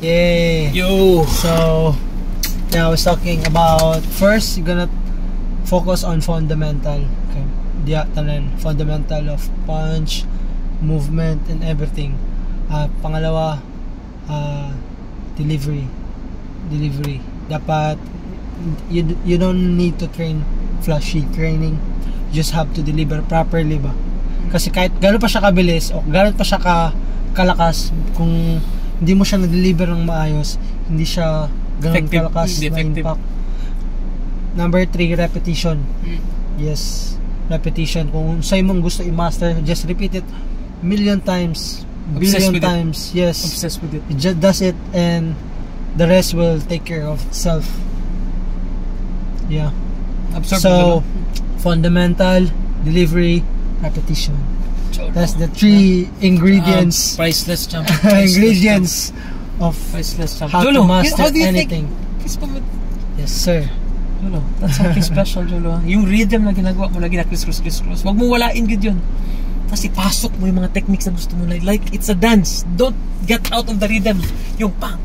Yay! Yo! So, yeah, I was talking about, first, you're gonna focus on fundamental. Okay. Fundamental of punch, movement, and everything. Pangalawa, delivery. Dapat, you don't need to train flashy training. You just have to deliver properly ba? Kasi kahit gano'n pa siya kabilis o gano'n pa siya kalakas, kung hindi mo siya na-deliver ng maayos, hindi siya gano'n kalakas na impact. Number 3, repetition. Yes, repetition. Kung sa'yo mong gusto i-master, just repeat it million times, billion times. Yes, obsessed with it. It just does it, and the rest will take care of itself. Yeah. So, fundamental, delivery, repetition. That's the 3 ingredients. Priceless champ. Ingredients of priceless champ. how to master anything. Yes, sir. Jolo, that's something special, Jolo. Yung rhythm na ginagawa mo, lagi na criss. Huwag mo walain good yun. Tapos ipasok mo yung mga techniques na gusto mo. Like it's a dance. Don't get out of the rhythm. Yung pang.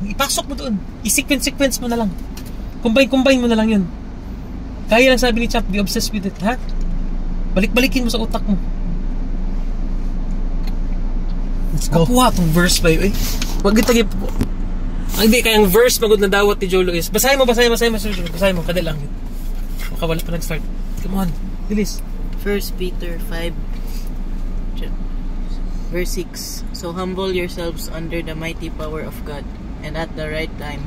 Ipasok mo doon. I-sequence mo na lang. Combine mo na lang yun. Kaya lang sabi ni Champ, be obsessed with it, ha? Balik-balikin mo sa utak mo. Let's go. Kapuha itong verse ba yun, eh? Wag itagip po. Ang hindi, kayang verse magod na dawat ni Jolo is, basahin mo, kadali lang yun. Makawala pa nag-start. Come on, bilis. 1 Peter 5 verse 6. So humble yourselves under the mighty power of God, and at the right time,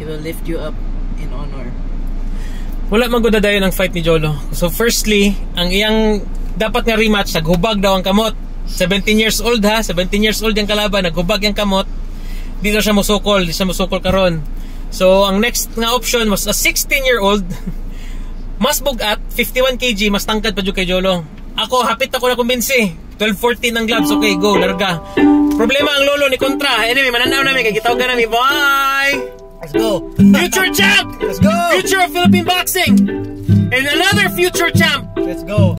He will lift you up in honor. Wala magudadayon ang fight ni Jolo. So firstly, ang iyang dapat nga rematch, naghubag daw ang kamot. 17 years old ha, 17 years old yung kalaban, naghubag yung kamot. Di siya musukol karon. So ang next nga option was a 16-year-old mas bugat, 51 kg, mas tangkad pa jud kay Jolo. Ako, hapit ako na kumbinsi. 12-14 ng gloves, okay, go, larga. Problema ang lolo ni kontra. Anyway, mananaw namin, kay gitawag na namin. Bye! Let's go. Future champ! Let's go! Future of Philippine boxing! And another future champ! Let's go.